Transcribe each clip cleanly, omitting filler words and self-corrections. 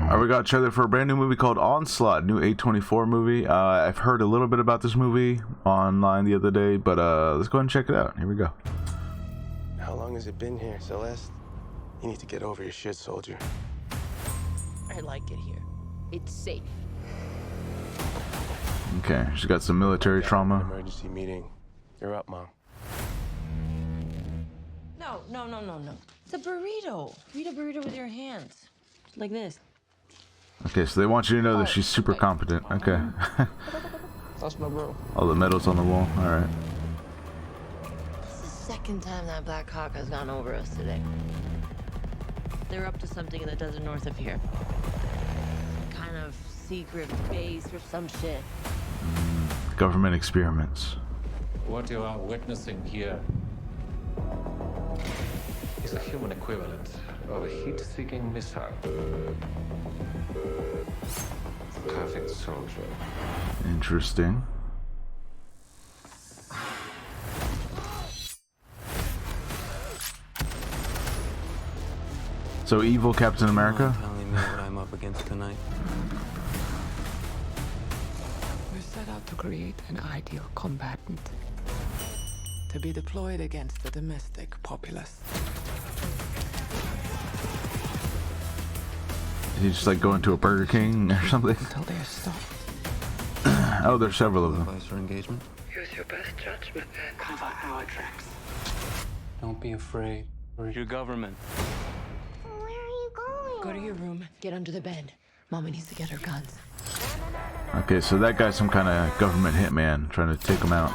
Alright, we got a trailer for a brand new movie called Onslaught, new A24 movie. I've heard a little bit about this movie online the other day, but let's go ahead and check it out. Here we go. How long has it been here, Celeste? You need to get over your shit, soldier. I like it here. It's safe. Okay, she's got some military trauma. Emergency meeting. You're up, Mom. No. It's a burrito. Eat a burrito with your hands. Like this. Okay, so they want you to know that she's super competent. Okay. That's my bro. All the medals on the wall. Alright. This is the second time that Black Hawk has gone over us today. They're up to something in the desert north of here. Kind of secret base or some shit. Government experiments. What you are witnessing here is a human equivalent of a heat-seeking missile. Perfect soldier. Interesting. So evil Captain America? Telling me what I'm up against tonight. We're set out to create an ideal combatant to be deployed against the domestic populace. Did he just like go into a Burger King or something? Until they're stopped. Oh, there's several of them. Advice for engagement? Use your best judgment and cover our tracks. Don't be afraid. We're your government. Where are you going? Go to your room. Get under the bed. Mama needs to get her guns. Okay, so that guy's some kind of government hitman trying to take him out.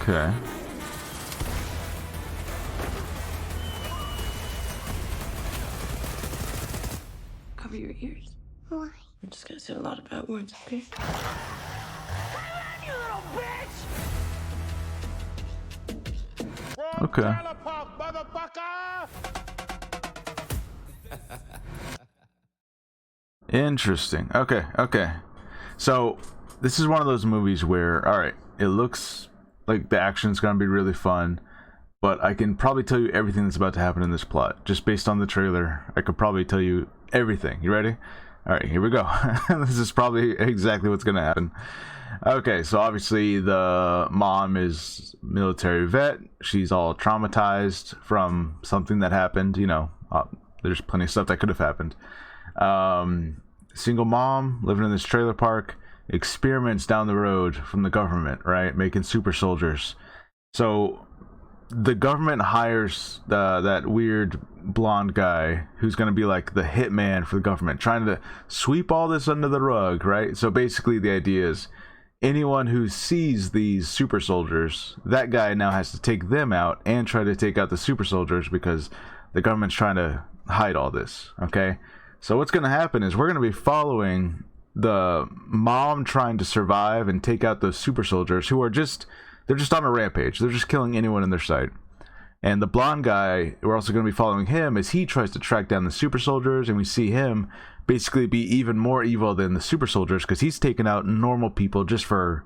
Okay. Cover your ears. Why? I'm just gonna say a lot of bad words, okay? Okay. Interesting. Okay. So this is one of those movies where, all right, it looks like the action's gonna be really fun, but I can probably tell you everything that's about to happen in this plot just based on the trailer. I could probably tell you everything. You ready? All right, here we go. This is probably exactly what's gonna happen. Okay, so obviously the mom is military vet. She's all traumatized from something that happened. You know, there's plenty of stuff that could have happened. Single mom living in this trailer park. Experiments down the road from the government, right? Making super soldiers. So the government hires that weird blonde guy who's going to be like the hitman for the government, trying to sweep all this under the rug, right? So basically the idea is anyone who sees these super soldiers, that guy now has to take them out and try to take out the super soldiers because the government's trying to hide all this, okay? So what's going to happen is we're going to be following the mom trying to survive and take out those super soldiers who are they're just on a rampage. They're just killing anyone in their sight. And the blonde guy, we're also going to be following him as he tries to track down the super soldiers, and we see him basically be even more evil than the super soldiers because he's taking out normal people just for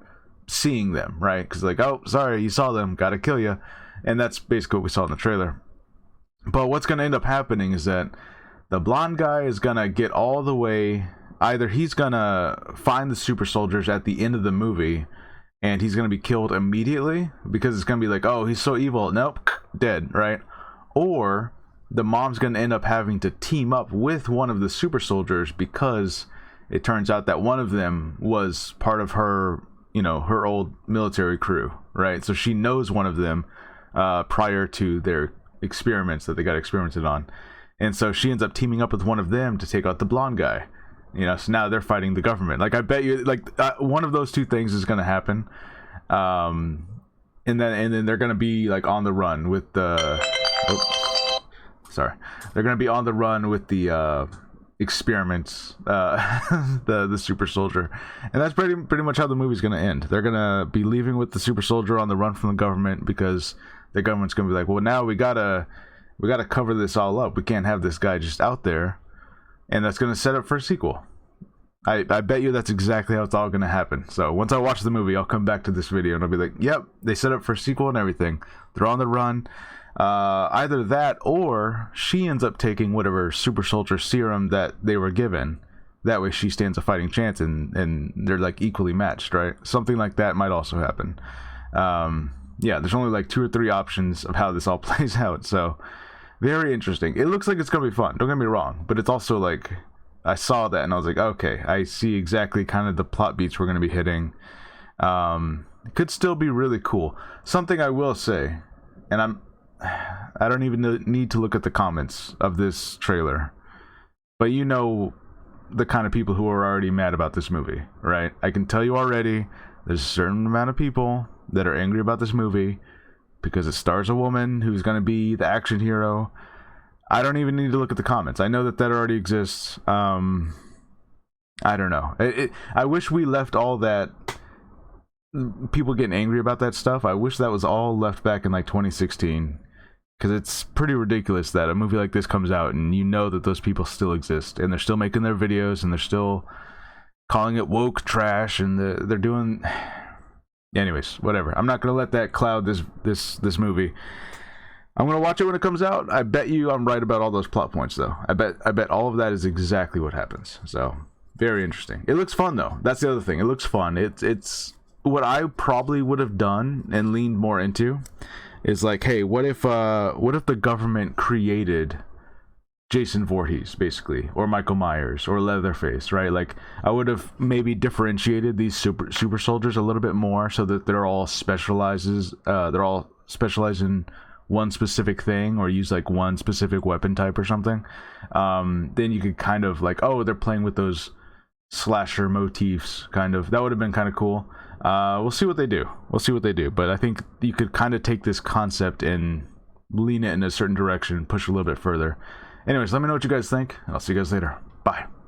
seeing them, right? Because like, oh, sorry, you saw them, gotta kill you. And that's basically what we saw in the trailer. But what's going to end up happening is that the blonde guy is going to get all the way. Either he's gonna find the super soldiers at the end of the movie and he's gonna be killed immediately because it's gonna be like, oh, he's so evil, nope, dead, right? Or the mom's gonna end up having to team up with one of the super soldiers because it turns out that one of them was part of her, you know, her old military crew, right? So she knows one of them prior to their experiments that they got experimented on. And so she ends up teaming up with one of them to take out the blonde guy. You know, so now they're fighting the government. Like, I bet you, like, one of those two things is going to happen. And then they're going to be, like, on the run with the... Oh, sorry. They're going to be on the run with the experiments, the super soldier. And that's pretty much how the movie's going to end. They're going to be leaving with the super soldier on the run from the government because the government's going to be like, well, now we gotta cover this all up. We can't have this guy just out there. And that's going to set up for a sequel. I bet you that's exactly how it's all going to happen. So once I watch the movie, I'll come back to this video and I'll be like, yep, they set up for a sequel and everything. They're on the run. Either that or she ends up taking whatever super soldier serum that they were given. That way she stands a fighting chance and they're like equally matched, right? Something like that might also happen. Yeah, there's only like 2 or 3 options of how this all plays out. So very interesting. It looks like it's going to be fun. Don't get me wrong. But it's also like, I saw that and I was like, okay, I see exactly kind of the plot beats we're going to be hitting. It could still be really cool. Something I will say, and I don't even need to look at the comments of this trailer, but you know the kind of people who are already mad about this movie, right? I can tell you already, there's a certain amount of people that are angry about this movie because it stars a woman who's going to be the action hero. I don't even need to look at the comments. I know that already exists. I don't know. I wish we left all that, people getting angry about that stuff. I wish that was all left back in like 2016. Because it's pretty ridiculous that a movie like this comes out and you know that those people still exist. And they're still making their videos and they're still calling it woke trash. And they're doing... Anyways, whatever. I'm not going to let that cloud this movie. I'm going to watch it when it comes out. I bet you I'm right about all those plot points, though. I bet all of that is exactly what happens. So, very interesting. It looks fun, though. That's the other thing. It looks fun. It's what I probably would have done and leaned more into is like, hey, what if the government created Jason Voorhees, basically, or Michael Myers, or Leatherface, right? Like, I would have maybe differentiated these super soldiers a little bit more so that they're all specialized in one specific thing, or use like one specific weapon type or something. Then you could kind of like, oh, they're playing with those slasher motifs, kind of. That would have been kind of cool. We'll see what they do. But I think you could kind of take this concept and lean it in a certain direction, push a little bit further. Anyways, let me know what you guys think, and I'll see you guys later. Bye.